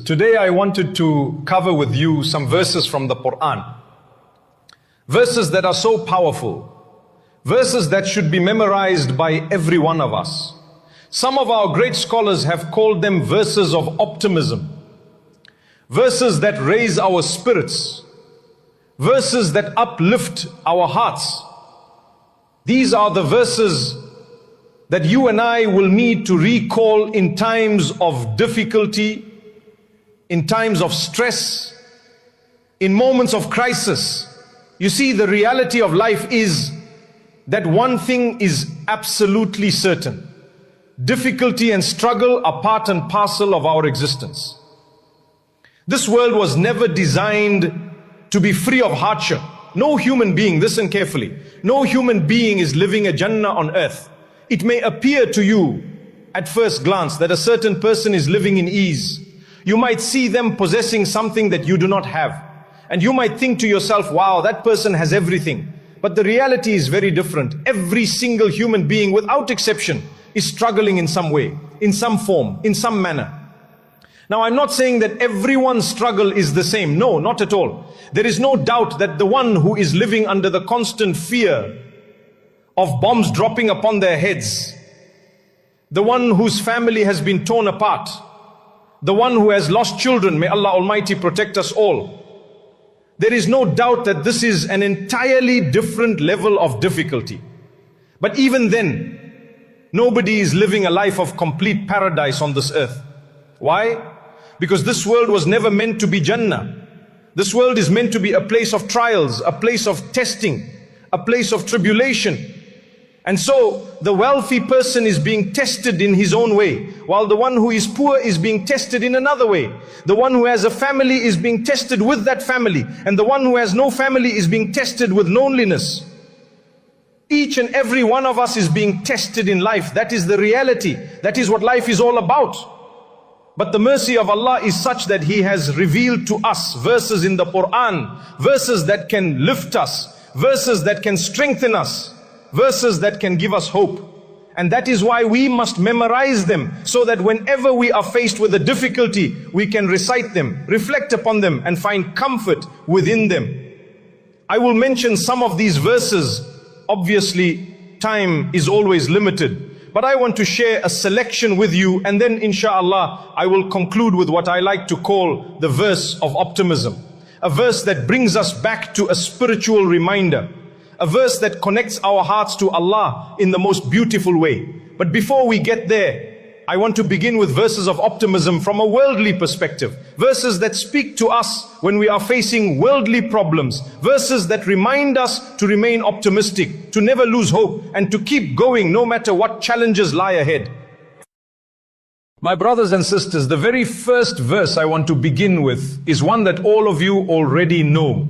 Today I wanted to cover with you some verses from the Quran. Verses that are so powerful. Verses that should be memorized by every one of us. Some of our great scholars have called them verses of optimism. Verses that raise our spirits. Verses that uplift our hearts. These are the verses that you and I will need to recall in times of difficulty, in times of stress, in moments of crisis. You see, the reality of life is that one thing is absolutely certain. Difficulty and struggle are part and parcel of our existence. This world was never designed to be free of hardship. No human being, listen carefully, no human being is living a Jannah on earth. It may appear to you at first glance that a certain person is living in ease. You might see them possessing something that you do not have. And you might think to yourself, wow, that person has everything. But the reality is very different. Every single human being, without exception, is struggling in some way, in some form, in some manner. Now, I'm not saying that everyone's struggle is the same. No, not at all. There is no doubt that the one who is living under the constant fear of bombs dropping upon their heads, the one whose family has been torn apart, the one who has lost children, may Allah Almighty protect us all. There is no doubt that this is an entirely different level of difficulty. But even then, nobody is living a life of complete paradise on this earth. Why? Because this world was never meant to be Jannah. This world is meant to be a place of trials, a place of testing, a place of tribulation. And so the wealthy person is being tested in his own way, while the one who is poor is being tested in another way. The one who has a family is being tested with that family, and the one who has no family is being tested with loneliness. Each and every one of us is being tested in life. That is the reality. That is what life is all about. But the mercy of Allah is such that He has revealed to us verses in the Quran, verses that can lift us, verses that can strengthen us, verses that can give us hope. And that is why we must memorize them, so that whenever we are faced with a difficulty, we can recite them, reflect upon them, and find comfort within them. I will mention some of these verses. Obviously, time is always limited, but I want to share a selection with you, and then inshallah, I will conclude with what I like to call the verse of optimism. A verse that brings us back to a spiritual reminder. A verse that connects our hearts to Allah in the most beautiful way. But before we get there, I want to begin with verses of optimism from a worldly perspective. Verses that speak to us when we are facing worldly problems. Verses that remind us to remain optimistic, to never lose hope, and to keep going no matter what challenges lie ahead. My brothers and sisters, the very first verse I want to begin with is one that all of you already know.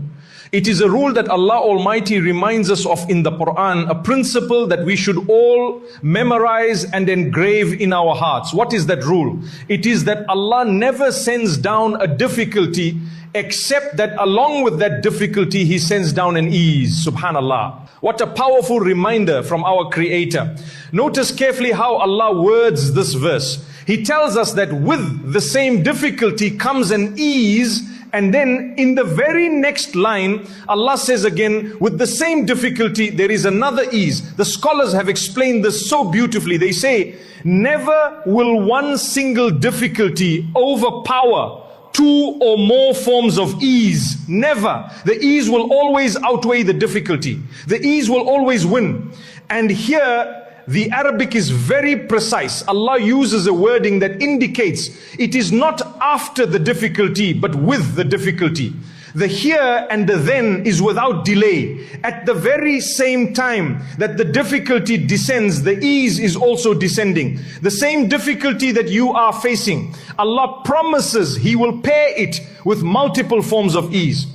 It is a rule that Allah Almighty reminds us of in the Quran, a principle that we should all memorize and engrave in our hearts. What is that rule? It is that Allah never sends down a difficulty except that along with that difficulty He sends down an ease. Subhanallah. What a powerful reminder from our Creator. Notice carefully how Allah words this verse. He tells us that with the same difficulty comes an ease. And then in the very next line, Allah says again, with the same difficulty, there is another ease. The scholars have explained this so beautifully. They say, never will one single difficulty overpower two or more forms of ease. Never. The ease will always outweigh the difficulty. The ease will always win. And here, the Arabic is very precise. Allah uses a wording that indicates it is not after the difficulty, but with the difficulty. The here and the then is without delay. At the very same time that the difficulty descends, the ease is also descending. The same difficulty that you are facing, Allah promises He will pair it with multiple forms of ease.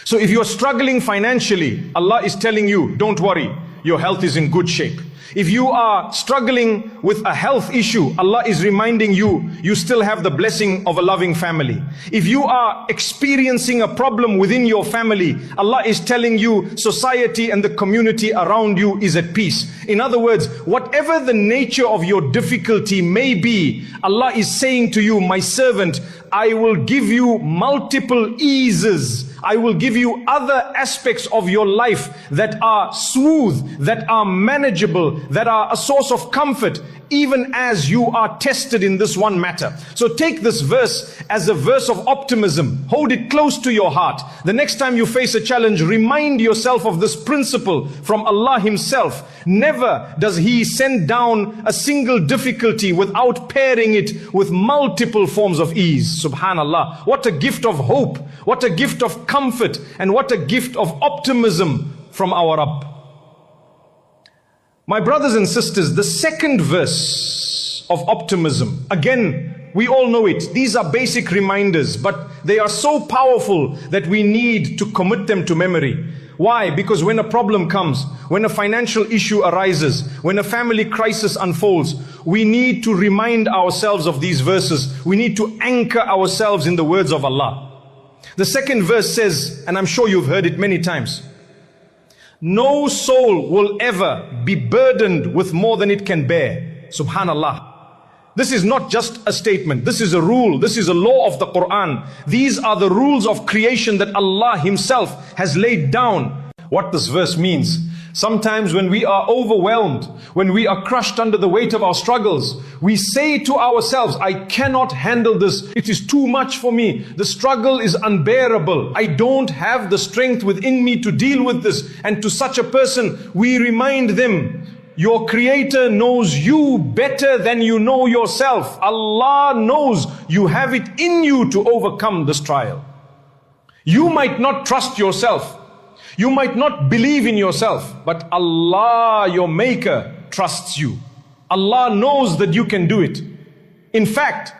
So if you are struggling financially, Allah is telling you, don't worry. your health is in good shape. If you are struggling with a health issue, Allah is reminding you, you still have the blessing of a loving family. If you are experiencing a problem within your family, Allah is telling you society and the community around you is at peace. In other words, whatever the nature of your difficulty may be, Allah is saying to you, my servant, I will give you multiple eases. I will give you other aspects of your life that are smooth, that are manageable, that are a source of comfort, even as you are tested in this one matter. So take this verse as a verse of optimism. Hold it close to your heart. The next time you face a challenge, remind yourself of this principle from Allah Himself. Never does He send down a single difficulty without pairing it with multiple forms of ease. Subhanallah. What a gift of hope. What a gift of comfort. And what a gift of optimism from our Rabb. My brothers and sisters, the second verse of optimism, again, we all know it. These are basic reminders, but they are so powerful that we need to commit them to memory. Why? Because when a problem comes, when a financial issue arises, when a family crisis unfolds, we need to remind ourselves of these verses. We need to anchor ourselves in the words of Allah. The second verse says, and I'm sure you've heard it many times, no soul will ever be burdened with more than it can bear. Subhanallah. This is not just a statement. This is a rule. This is a law of the Quran. These are the rules of creation that Allah Himself has laid down. What this verse means. Sometimes when we are overwhelmed, when we are crushed under the weight of our struggles, we say to ourselves, I cannot handle this. It is too much for me. The struggle is unbearable. I don't have the strength within me to deal with this. And to such a person, we remind them, your Creator knows you better than you know yourself. Allah knows you have it in you to overcome this trial. You might not trust yourself. You might not believe in yourself, but Allah, your Maker, trusts you. Allah knows that you can do it. In fact,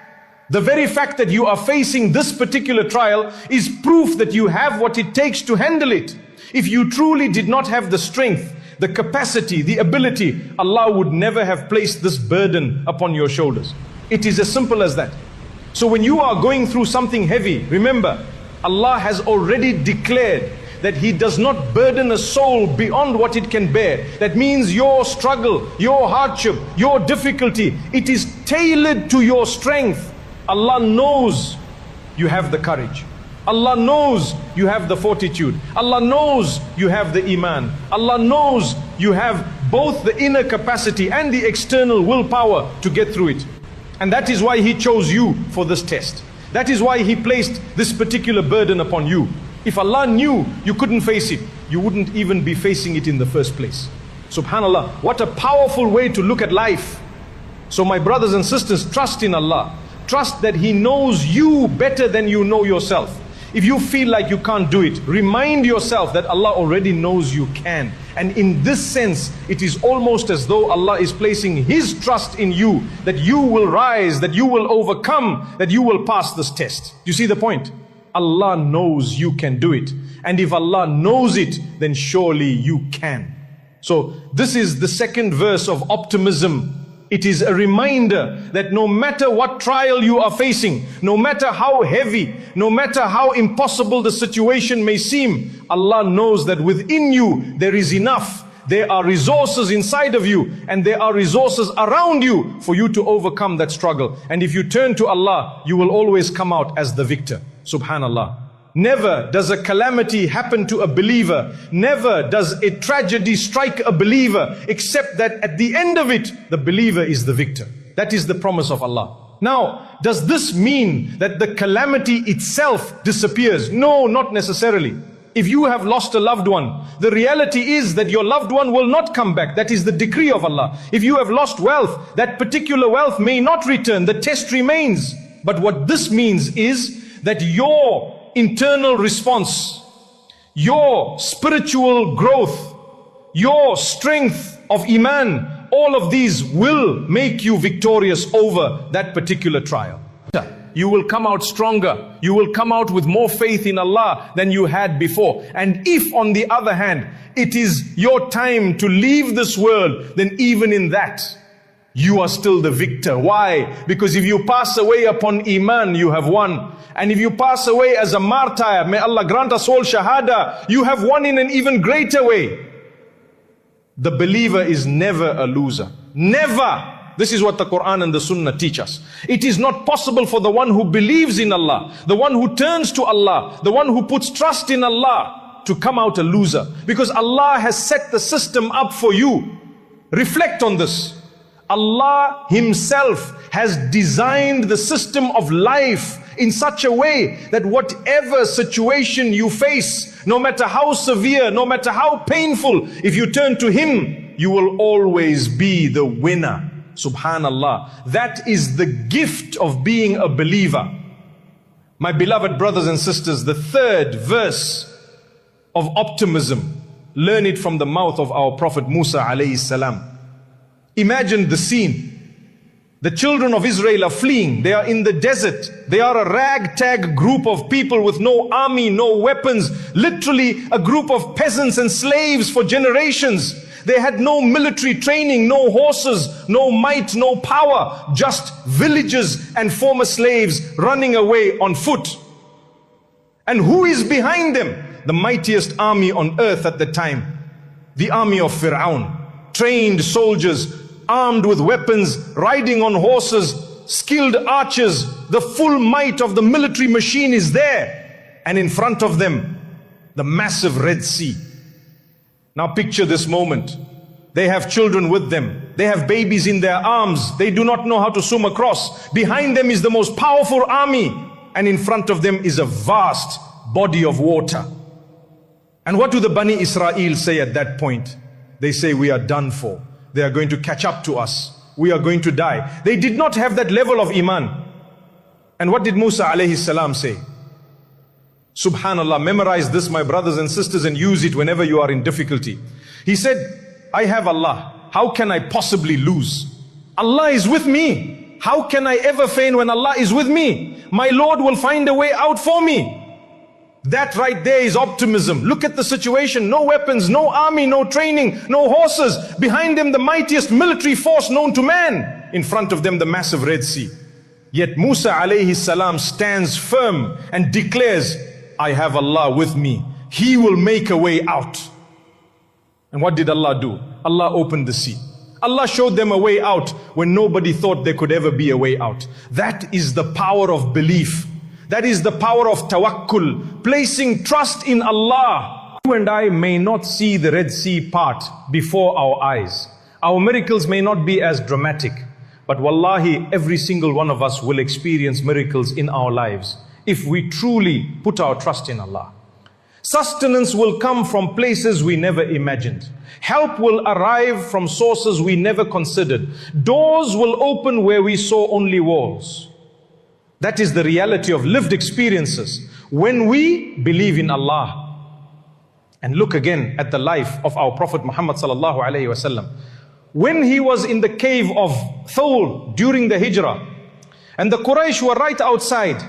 the very fact that you are facing this particular trial is proof that you have what it takes to handle it. If you truly did not have the strength, the capacity, the ability, Allah would never have placed this burden upon your shoulders. It is as simple as that. So when you are going through something heavy, remember, Allah has already declared that He does not burden a soul beyond what it can bear. That means your struggle, your hardship, your difficulty, it is tailored to your strength. Allah knows you have the courage. Allah knows you have the fortitude. Allah knows you have the iman. Allah knows you have both the inner capacity and the external willpower to get through it. And that is why He chose you for this test. That is why He placed this particular burden upon you. If Allah knew you couldn't face it, you wouldn't even be facing it in the first place. Subhanallah, what a powerful way to look at life. So my brothers and sisters, trust in Allah. Trust that He knows you better than you know yourself. If you feel like you can't do it, remind yourself that Allah already knows you can. And in this sense, it is almost as though Allah is placing His trust in you, that you will rise, that you will overcome, that you will pass this test. Do you see the point? Allah knows you can do it. And if Allah knows it, then surely you can. So this is the second verse of optimism. It is a reminder that no matter what trial you are facing, no matter how heavy, no matter how impossible the situation may seem, Allah knows that within you there is enough. There are resources inside of you and there are resources around you for you to overcome that struggle. And if you turn to Allah, you will always come out as the victor. Subhanallah. Never does a calamity happen to a believer. Never does a tragedy strike a believer, except that at the end of it, the believer is the victor. That is the promise of Allah. Now, does this mean that the calamity itself disappears? No, not necessarily. If you have lost a loved one, the reality is that your loved one will not come back. That is the decree of Allah. If you have lost wealth, that particular wealth may not return. The test remains. But what this means is that your internal response, your spiritual growth, your strength of iman, all of these will make you victorious over that particular trial. you will come out stronger. You will come out with more faith in Allah than you had before. And if on the other hand, it is your time to leave this world, then even in that, you are still the victor. Why? Because if you pass away upon Iman, you have won. And if you pass away as a martyr, may Allah grant us all shahada, you have won in an even greater way. The believer is never a loser. Never! This is what the Quran and the Sunnah teach us. It is not possible for the one who believes in Allah, the one who turns to Allah, the one who puts trust in Allah, to come out a loser. Because Allah has set the system up for you. Reflect on this. Allah Himself has designed the system of life in such a way that whatever situation you face, no matter how severe, no matter how painful, if you turn to Him, you will always be the winner. Subhanallah. That is the gift of being a believer. My beloved brothers and sisters, the third verse of optimism, learn it from the mouth of our Prophet Musa alayhi salam. Imagine the scene. The children of Israel are fleeing. They are in the desert. They are a ragtag group of people with no army, no weapons. Literally a group of peasants and slaves for generations. They had no military training, no horses, no might, no power. Just villages and former slaves running away on foot. And who is behind them? The mightiest army on earth at the time. The army of Fir'aun. Trained soldiers, armed with weapons, riding on horses, skilled archers. The full might of the military machine is there. And in front of them, the massive Red Sea. Now picture this moment. They have children with them. They have babies in their arms. They do not know how to swim across. Behind them is the most powerful army. And in front of them is a vast body of water. And what do the Bani Israel say at that point? They say, we are done for. They are going to catch up to us. We are going to die. They did not have that level of Iman. And what did Musa alayhi salam say? Subhanallah, memorize this, my brothers and sisters, and use it whenever you are in difficulty. He said, I have Allah. How can I possibly lose? Allah is with me. How can I ever fail when Allah is with me? My Lord will find a way out for me. That right there is optimism. Look at the situation. No weapons, no army, no training, no horses. Behind them the mightiest military force known to man. In front of them the massive Red Sea. Yet Musa alayhi salam stands firm and declares, I have Allah with me. He will make a way out. And what did Allah do? Allah opened the sea. Allah showed them a way out when nobody thought there could ever be a way out. That is the power of belief. That is the power of tawakkul, placing trust in Allah. You and I may not see the Red Sea part before our eyes. Our miracles may not be as dramatic. But wallahi, every single one of us will experience miracles in our lives if we truly put our trust in Allah. Sustenance will come from places we never imagined. Help will arrive from sources we never considered. Doors will open where we saw only walls. That is the reality of lived experiences when we believe in Allah. And look again at the life of our Prophet Muhammad sallallahu alaihi wasallam. When he was in the cave of Thawr during the Hijrah, and the Quraysh were right outside,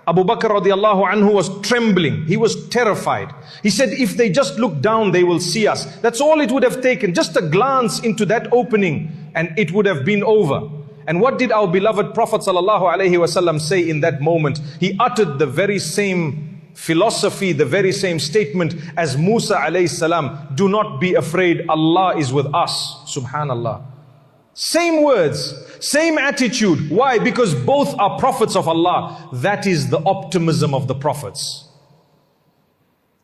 Abu Bakr radiallahu anhu was trembling. He was terrified. He said, if they just look down, they will see us. That's all it would have taken. Just a glance into that opening and it would have been over. And what did our beloved Prophet sallallahu alaihi wasallam say in that moment? He uttered the very same philosophy, the very same statement as Musa alayhi salam. Do not be afraid, Allah is with us. Subhanallah. Same words, same attitude. Why? Because both are prophets of Allah. That is the optimism of the prophets.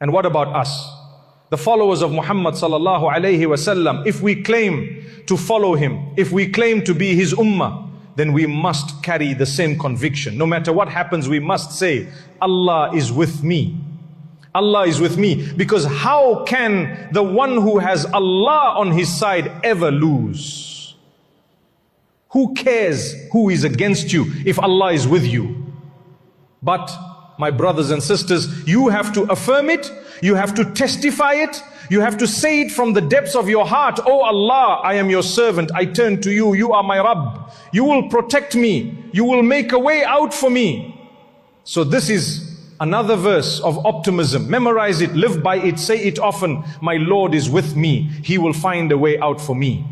And what about us? The followers of Muhammad sallallahu alayhi wasallam, if we claim to follow him, if we claim to be his ummah, then we must carry the same conviction. No matter what happens, we must say, Allah is with me. Allah is with me. Because how can the one who has Allah on his side ever lose? Who cares who is against you if Allah is with you? But my brothers and sisters, you have to affirm it, you have to testify it, You have to say it from the depths of your heart. Oh Allah, I am your servant. I turn to you. You are my Rabb. You will protect me. You will make a way out for me. So this is another verse of optimism. Memorize it, live by it, say it often. My Lord is with me. He will find a way out for me.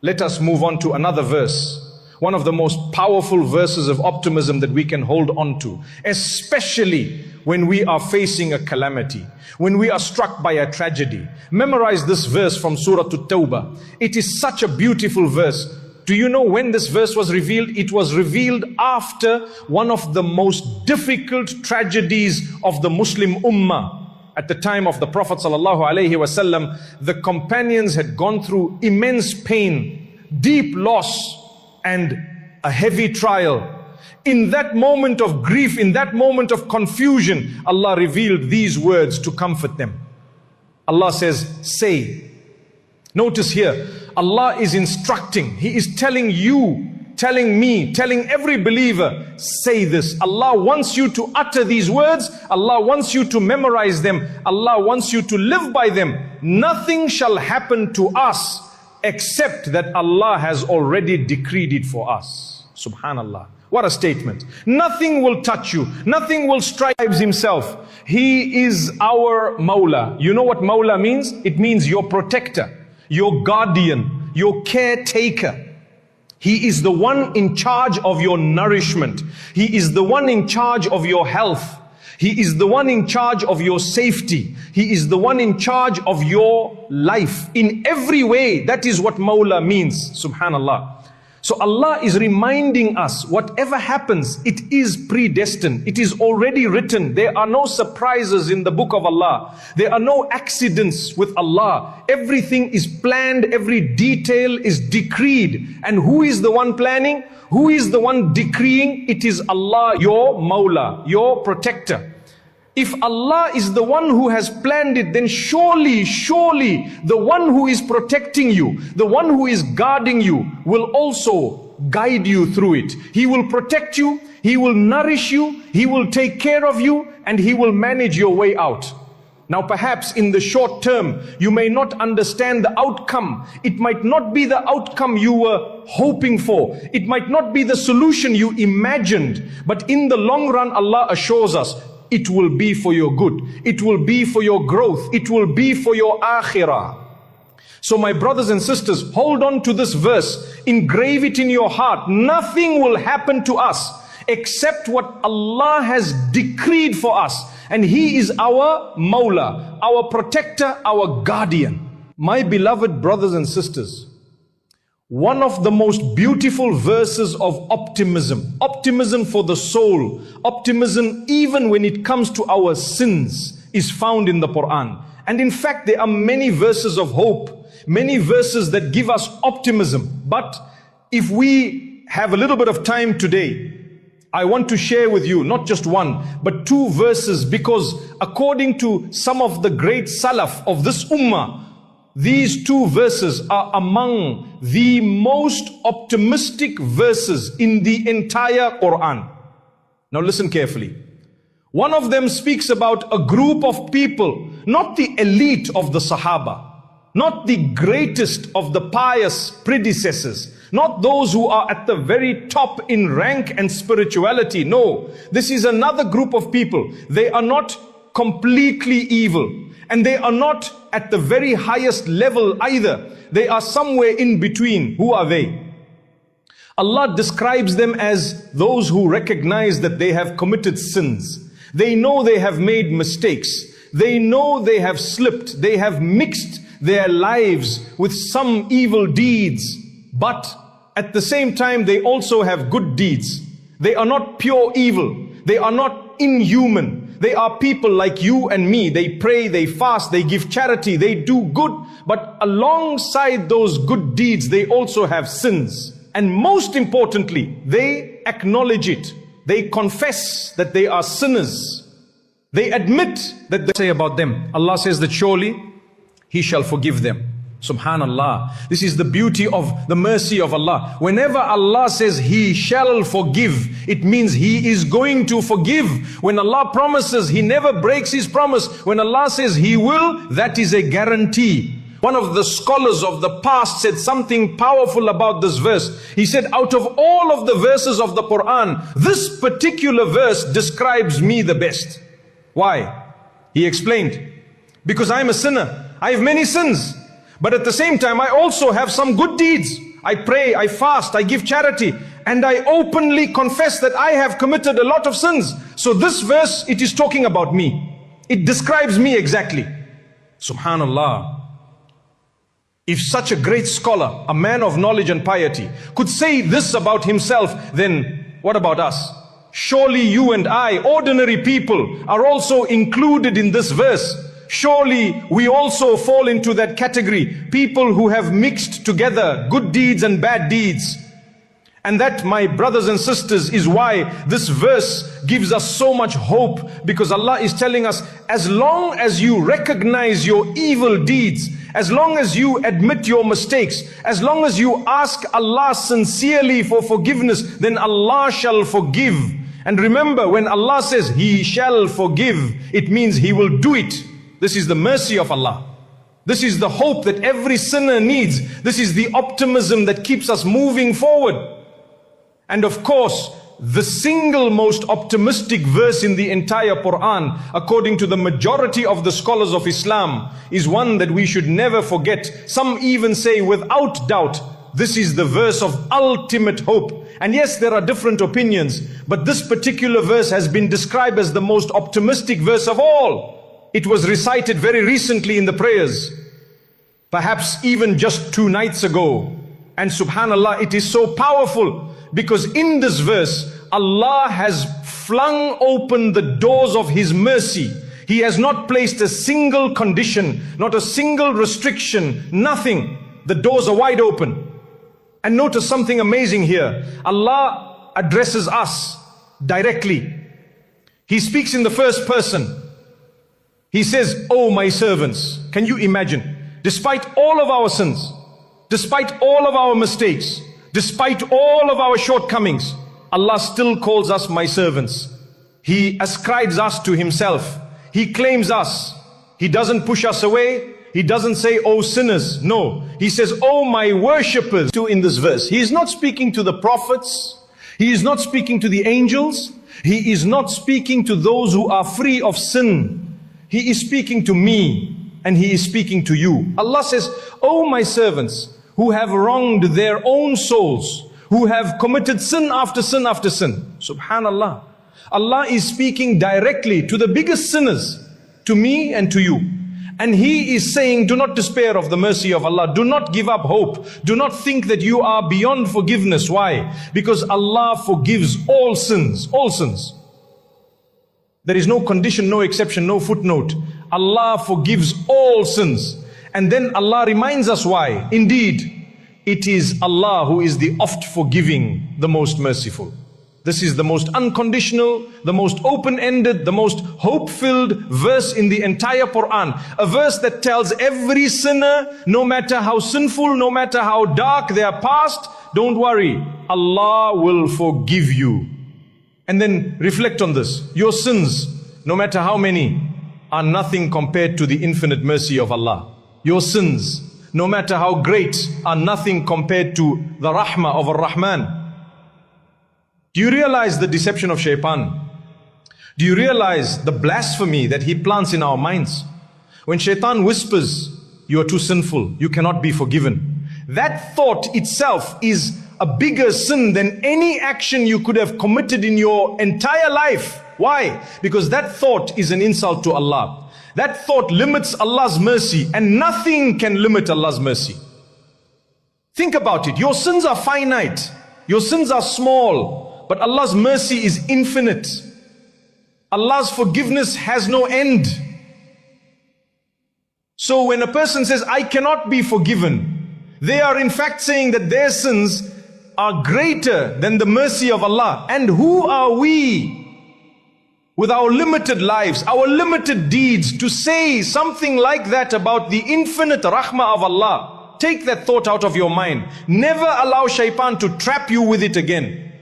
Let us move on to another verse. One of the most powerful verses of optimism that we can hold on to, especially when we are facing a calamity, when we are struck by a tragedy. Memorize this verse from Surah At-Tawbah. It is such a beautiful verse. Do you know when this verse was revealed? It was revealed after one of the most difficult tragedies of the Muslim Ummah. At the time of the Prophet ﷺ, the companions had gone through immense pain, deep loss, and a heavy trial. In that moment of grief, in that moment of confusion, Allah revealed these words to comfort them. Allah says, say. Notice here, Allah is instructing. He is telling you, telling me, telling every believer, say this. Allah wants you to utter these words. Allah wants you to memorize them. Allah wants you to live by them. Nothing shall happen to us except that Allah has already decreed it for us. Subhanallah. What a statement. Nothing will touch you. Nothing will strike himself. He is our Mawla. You know what Mawla means? It means your protector, your guardian, your caretaker. He is the one in charge of your nourishment. He is the one in charge of your health. He is the one in charge of your safety. He is the one in charge of your life. In every way, that is what Mawla means. Subhanallah. So Allah is reminding us, whatever happens, it is predestined. It is already written. There are no surprises in the book of Allah. There are no accidents with Allah. Everything is planned. Every detail is decreed. And who is the one planning? Who is the one decreeing? It is Allah, your Mawla, your protector. If Allah is the one who has planned it, then surely the one who is protecting you, the one who is guarding you, will also guide you through it. He will protect you, He will nourish you, He will take care of you, and He will manage your way out. Now perhaps in the short term, you may not understand the outcome. It might not be the outcome you were hoping for. It might not be the solution you imagined. But in the long run, Allah assures us, it will be for your good. It will be for your growth. It will be for your akhirah. So my brothers and sisters, hold on to this verse. Engrave it in your heart. Nothing will happen to us except what Allah has decreed for us. And He is our Mawla, our protector, our guardian. My beloved brothers and sisters, one of the most beautiful verses of optimism, optimism for the soul, optimism even when it comes to our sins, is found in the Quran. And in fact, there are many verses of hope, many verses that give us optimism. But if we have a little bit of time today, I want to share with you not just one, but two verses, because according to some of the great Salaf of this Ummah, these two verses are among the most optimistic verses in the entire Quran. Now listen carefully. One of them speaks about a group of people, not the elite of the Sahaba, not the greatest of the pious predecessors, not those who are at the very top in rank and spirituality. No, this is another group of people. They are not completely evil, and they are not at the very highest level either. They are somewhere in between. Who are they? Allah describes them as those who recognize that they have committed sins. They know they have made mistakes. They know they have slipped. They have mixed their lives with some evil deeds. But at the same time, they also have good deeds. They are not pure evil. They are not inhuman. They are people like you and me. They pray, they fast, they give charity, they do good. But alongside those good deeds, they also have sins. And most importantly, they acknowledge it. They confess that they are sinners. They admit that they say about them. Allah says that surely He shall forgive them. Subhanallah. This is the beauty of the mercy of Allah. Whenever Allah says He shall forgive, it means He is going to forgive. When Allah promises, He never breaks His promise. When Allah says He will, that is a guarantee. One of the scholars of the past said something powerful about this verse. He said, out of all of the verses of the Quran, this particular verse describes me the best. Why? He explained, because I am a sinner. I have many sins. But at the same time, I also have some good deeds. I pray, I fast, I give charity, and I openly confess that I have committed a lot of sins. So this verse, it is talking about me. It describes me exactly. Subhanallah. If such a great scholar, a man of knowledge and piety, could say this about himself, then what about us? Surely you and I, ordinary people, are also included in this verse. Surely we also fall into that category, people who have mixed together good deeds and bad deeds. And that, my brothers and sisters, is why this verse gives us so much hope, because Allah is telling us, as long as you recognize your evil deeds, as long as you admit your mistakes, as long as you ask Allah sincerely for forgiveness, then Allah shall forgive. And remember, when Allah says He shall forgive, it means He will do it. This is the mercy of Allah. This is the hope that every sinner needs. This is the optimism that keeps us moving forward. And of course, the single most optimistic verse in the entire Quran, according to the majority of the scholars of Islam, is one that we should never forget. Some even say, without doubt, this is the verse of ultimate hope. And yes, there are different opinions, but this particular verse has been described as the most optimistic verse of all. It was recited very recently in the prayers, perhaps even just 2 nights ago. And subhanallah, it is so powerful, because in this verse, Allah has flung open the doors of His mercy. He has not placed a single condition, not a single restriction, nothing. The doors are wide open. And notice something amazing here. Allah addresses us directly. He speaks in the first person. He says, "Oh my servants." Can you imagine? Despite all of our sins, despite all of our mistakes, despite all of our shortcomings, Allah still calls us my servants. He ascribes us to Himself. He claims us. He doesn't push us away. He doesn't say, "Oh sinners." No. He says, "Oh my worshippers." In this verse, He is not speaking to the prophets. He is not speaking to the angels. He is not speaking to those who are free of sin. He is speaking to me, and He is speaking to you. Allah says, "Oh my servants who have wronged their own souls, who have committed sin after sin after sin." Subhanallah. Allah is speaking directly to the biggest sinners, to me and to you. And He is saying, do not despair of the mercy of Allah. Do not give up hope. Do not think that you are beyond forgiveness. Why? Because Allah forgives all sins. All sins. There is no condition, no exception, no footnote. Allah forgives all sins. And then Allah reminds us why. Indeed, it is Allah who is the oft forgiving, the most merciful. This is the most unconditional, the most open-ended, the most hope-filled verse in the entire Quran. A verse that tells every sinner, no matter how sinful, no matter how dark their past, don't worry, Allah will forgive you. And then reflect on this. Your sins, no matter how many, are nothing compared to the infinite mercy of Allah. Your sins, no matter how great, are nothing compared to the rahmah of Ar-Rahman. Do you realize the deception of shaitan? Do you realize the blasphemy that he plants in our minds? When shaitan whispers, "You are too sinful, you cannot be forgiven," that thought itself is a bigger sin than any action you could have committed in your entire life. Why? Because that thought is an insult to Allah. That thought limits Allah's mercy, and nothing can limit Allah's mercy. Think about it. Your sins are finite. Your sins are small, but Allah's mercy is infinite. Allah's forgiveness has no end. So when a person says, "I cannot be forgiven," they are in fact saying that their sins are greater than the mercy of Allah. And who are we with our limited lives, our limited deeds, to say something like that about the infinite rahmah of Allah. Take that thought out of your mind. Never allow shaitan to trap you with it again.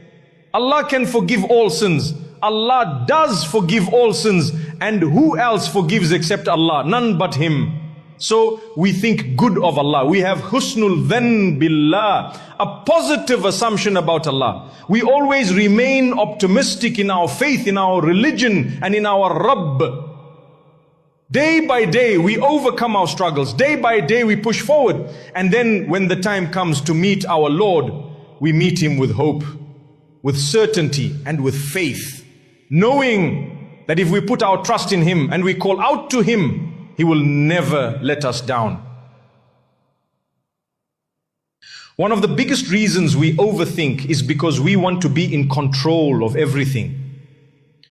Allah can forgive all sins. Allah does forgive all sins. And who else forgives except Allah? None but Him. So we think good of Allah. We have husnul dhan billah, a positive assumption about Allah. We always remain optimistic in our faith, in our religion, and in our Rabb. Day by day we overcome our struggles. Day by day we push forward. And then when the time comes to meet our Lord, we meet Him with hope, with certainty, and with faith, knowing that if we put our trust in Him and we call out to Him, He will never let us down. One of the biggest reasons we overthink is because we want to be in control of everything.